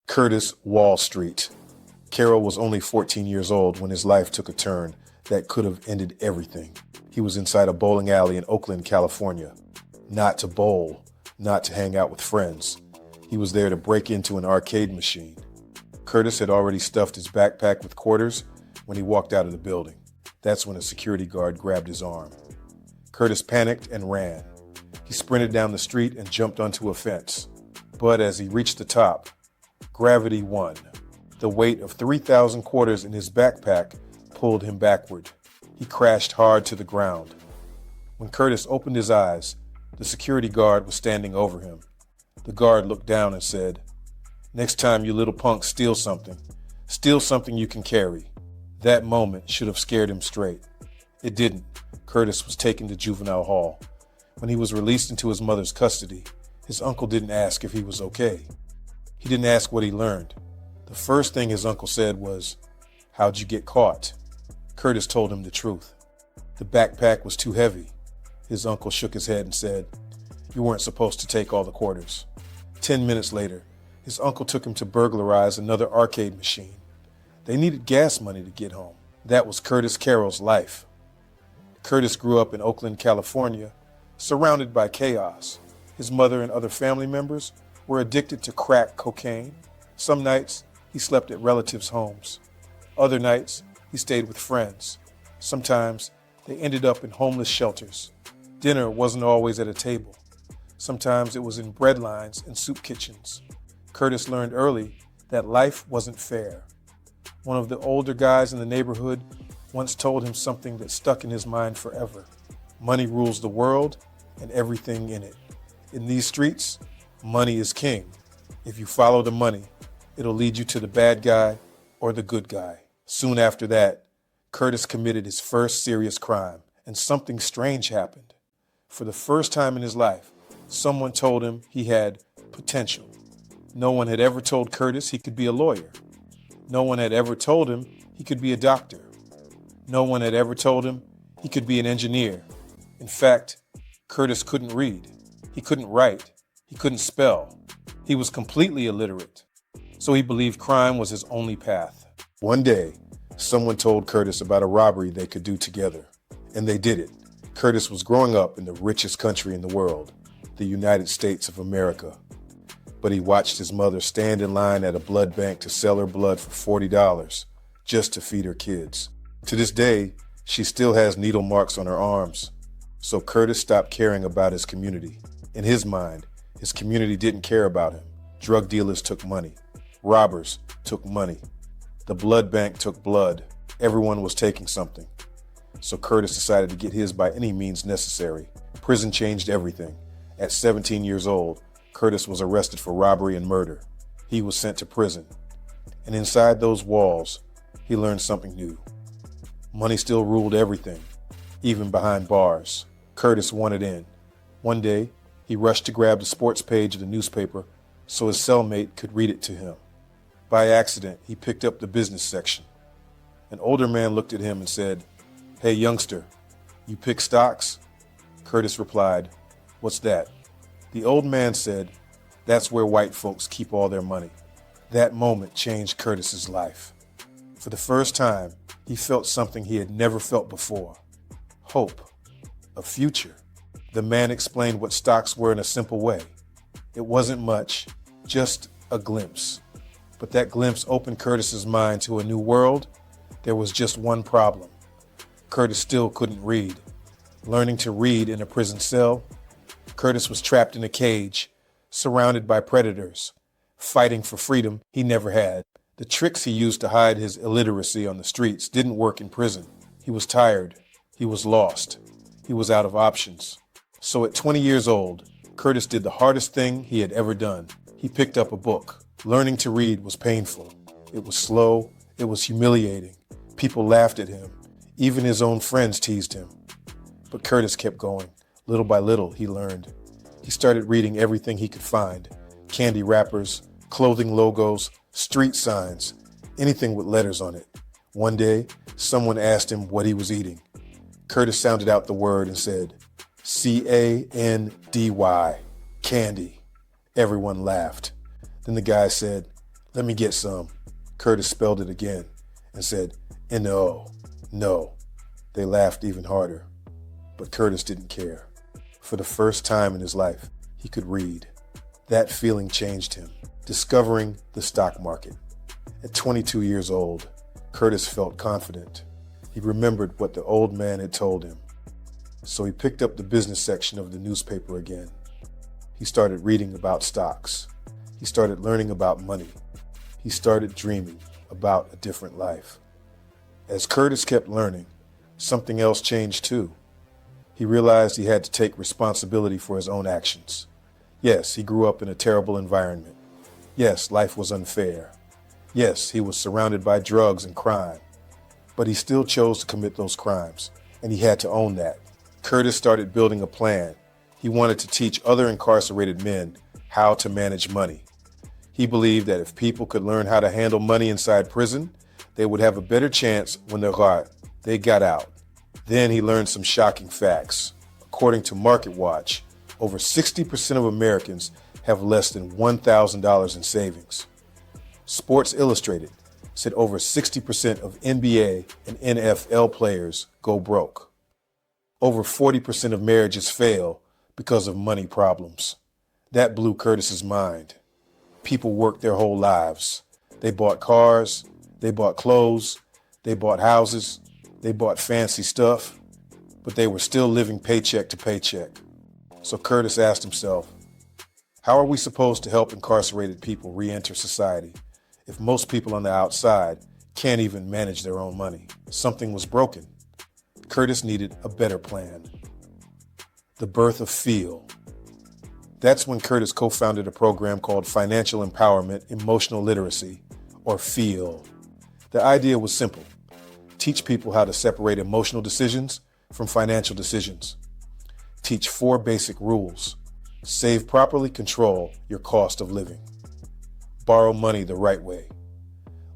Curtis Wall Street. Carroll was only 14 years old when his life took a turn that could have ended everything. He was inside a bowling alley in Oakland, California. Not to bowl, not to hang out with friends. He was there to break into an arcade machine. Curtis had already stuffed his backpack with quarters when he walked out of the building. That's when a security guard grabbed his arm. Curtis panicked and ran. He sprinted down the street and jumped onto a fence. But as he reached the top, gravity won. The weight of 3,000 quarters in his backpack pulled him backward. He crashed hard to the ground. When Curtis opened his eyes, the security guard was standing over him. The guard looked down and said, "Next time you little punk steal something you can carry." That moment should have scared him straight. It didn't. Curtis was taken to juvenile hall. When he was released into his mother's custody, his uncle didn't ask if he was okay. He didn't ask what he learned. The first thing his uncle said was, "How'd you get caught?" Curtis told him the truth. The backpack was too heavy. His uncle shook his head and said, "You weren't supposed to take all the quarters." 10 minutes later, his uncle took him to burglarize another arcade machine. They needed gas money to get home. That was Curtis Carroll's life. Curtis grew up in Oakland, California, surrounded by chaos. His mother and other family members were addicted to crack cocaine. Some nights, he slept at relatives' homes. Other nights, he stayed with friends. Sometimes, they ended up in homeless shelters. Dinner wasn't always at a table. Sometimes it was in bread lines and soup kitchens. Curtis learned early that life wasn't fair. One of the older guys in the neighborhood once told him something that stuck in his mind forever. Money rules the world and everything in it. In these streets, money is king. If you follow the money, it'll lead you to the bad guy or the good guy. Soon after that, Curtis committed his first serious crime, and something strange happened. For the first time in his life, someone told him he had potential. No one had ever told Curtis he could be a lawyer. No one had ever told him he could be a doctor. No one had ever told him he could be an engineer. In fact, Curtis couldn't read. He couldn't write. He couldn't spell. He was completely illiterate. So he believed crime was his only path. One day, someone told Curtis about a robbery they could do together. And they did it. Curtis was growing up in the richest country in the world, the United States of America. But he watched his mother stand in line at a blood bank to sell her blood for $40 just to feed her kids. To this day, she still has needle marks on her arms. So Curtis stopped caring about his community. In his mind, his community didn't care about him. Drug dealers took money. Robbers took money. The blood bank took blood. Everyone was taking something. So Curtis decided to get his by any means necessary. Prison changed everything. At 17 years old, Curtis was arrested for robbery and murder. He was sent to prison. And inside those walls, he learned something new. Money still ruled everything, even behind bars. Curtis wanted in. One day, he rushed to grab the sports page of the newspaper so his cellmate could read it to him. By accident, he picked up the business section. An older man looked at him and said, "Hey, youngster, you pick stocks?" Curtis replied, "What's that?" The old man said, "That's where white folks keep all their money." That moment changed Curtis's life. For the first time, he felt something he had never felt before. Hope. A future. The man explained what stocks were in a simple way. It wasn't much, just a glimpse. But that glimpse opened Curtis's mind to a new world. There was just one problem. Curtis still couldn't read. Learning to read in a prison cell, Curtis was trapped in a cage, surrounded by predators, fighting for freedom he never had. The tricks he used to hide his illiteracy on the streets didn't work in prison. He was tired. He was lost. He was out of options. So at 20 years old, Curtis did the hardest thing he had ever done. He picked up a book. Learning to read was painful. It was slow. It was humiliating. People laughed at him. Even his own friends teased him. But Curtis kept going. Little by little, he learned. He started reading everything he could find. Candy wrappers, clothing logos, street signs, anything with letters on it. One day, someone asked him what he was eating. Curtis sounded out the word and said, "Candy, candy." Everyone laughed. Then the guy said, Let me get some. Curtis spelled it again and said, N-O. No. They laughed even harder. But Curtis didn't care. For the first time in his life, he could read. That feeling changed him. Discovering the stock market. At 22 years old, Curtis felt confident. He remembered what the old man had told him. So he picked up the business section of the newspaper again. He started reading about stocks. He started learning about money. He started dreaming about a different life. As Curtis kept learning, something else changed too. He realized he had to take responsibility for his own actions. Yes, he grew up in a terrible environment. Yes, life was unfair. Yes, he was surrounded by drugs and crime. But he still chose to commit those crimes, and he had to own that. Curtis started building a plan. He wanted to teach other incarcerated men how to manage money. He believed that if people could learn how to handle money inside prison, they would have a better chance when they got out. Then he learned some shocking facts. According to MarketWatch, over 60% of Americans have less than $1,000 in savings. Sports Illustrated said over 60% of NBA and NFL players go broke. Over 40% of marriages fail because of money problems. That blew Curtis's mind. People worked their whole lives. They bought cars, they bought clothes, they bought houses, they bought fancy stuff, but they were still living paycheck to paycheck. So Curtis asked himself, how are we supposed to help incarcerated people re-enter society if most people on the outside can't even manage their own money? Something was broken. Curtis needed a better plan. The birth of FEEL. That's when Curtis co-founded a program called Financial Empowerment Emotional Literacy, or FEEL. The idea was simple. Teach people how to separate emotional decisions from financial decisions. Teach 4 basic rules. Save properly, control your cost of living. Borrow money the right way.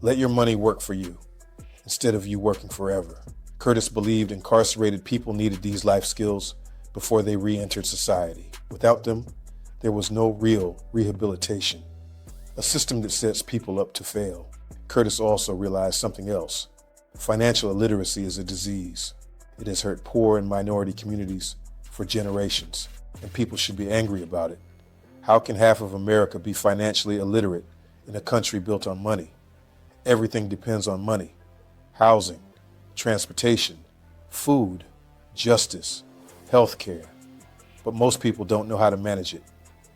Let your money work for you instead of you working forever. Curtis believed incarcerated people needed these life skills before they re-entered society. Without them, there was no real rehabilitation, a system that sets people up to fail. Curtis also realized something else. Financial illiteracy is a disease. It has hurt poor and minority communities for generations, and people should be angry about it. How can half of America be financially illiterate in a country built on money? Everything depends on money. Housing, transportation, food, justice, healthcare. But most people don't know how to manage it.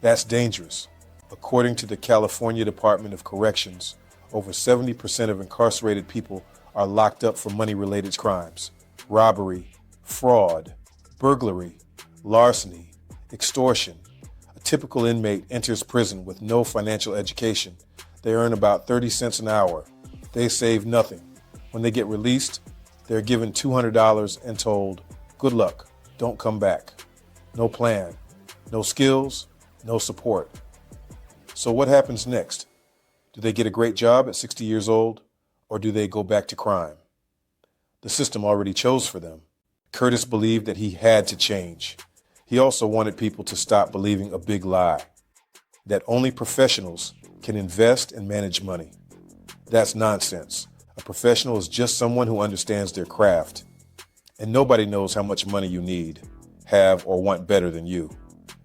That's dangerous. According to the California Department of Corrections, over 70% of incarcerated people are locked up for money-related crimes: robbery, fraud, burglary, larceny, extortion. A typical inmate enters prison with no financial education. They earn about 30 cents an hour. They save nothing. When they get released, they're given $200 and told, good luck, don't come back. No plan, no skills, no support. So what happens next? Do they get a great job at 60 years old, or do they go back to crime? The system already chose for them. Curtis believed that he had to change. He also wanted people to stop believing a big lie, that only professionals can invest and manage money. That's nonsense. A professional is just someone who understands their craft. And nobody knows how much money you need, have, or want better than you.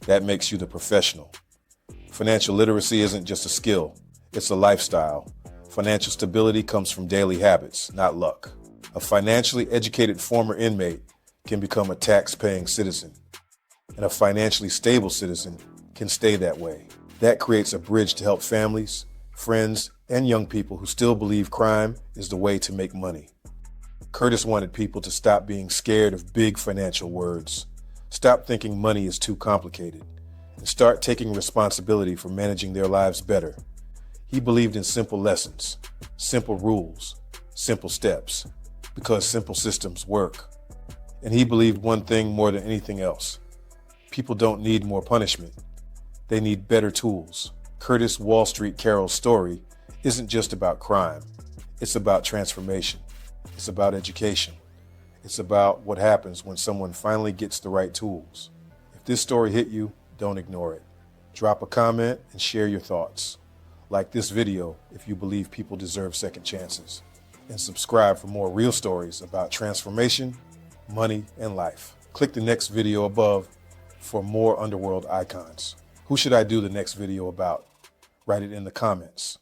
That makes you the professional. Financial literacy isn't just a skill, it's a lifestyle. Financial stability comes from daily habits, not luck. A financially educated former inmate can become a tax-paying citizen, and a financially stable citizen can stay that way. That creates a bridge to help families, friends, and young people who still believe crime is the way to make money. Curtis wanted people to stop being scared of big financial words, stop thinking money is too complicated, and start taking responsibility for managing their lives better. He believed in simple lessons, simple rules, simple steps, because simple systems work. And he believed one thing more than anything else. People don't need more punishment. They need better tools. Curtis Wall Street Carroll's story isn't just about crime. It's about transformation. It's about education. It's about what happens when someone finally gets the right tools. If this story hit you, don't ignore it. Drop a comment and share your thoughts. Like this video if you believe people deserve second chances. And subscribe for more real stories about transformation, money, and life. Click the next video above for more Underworld icons. Who should I do the next video about? Write it in the comments.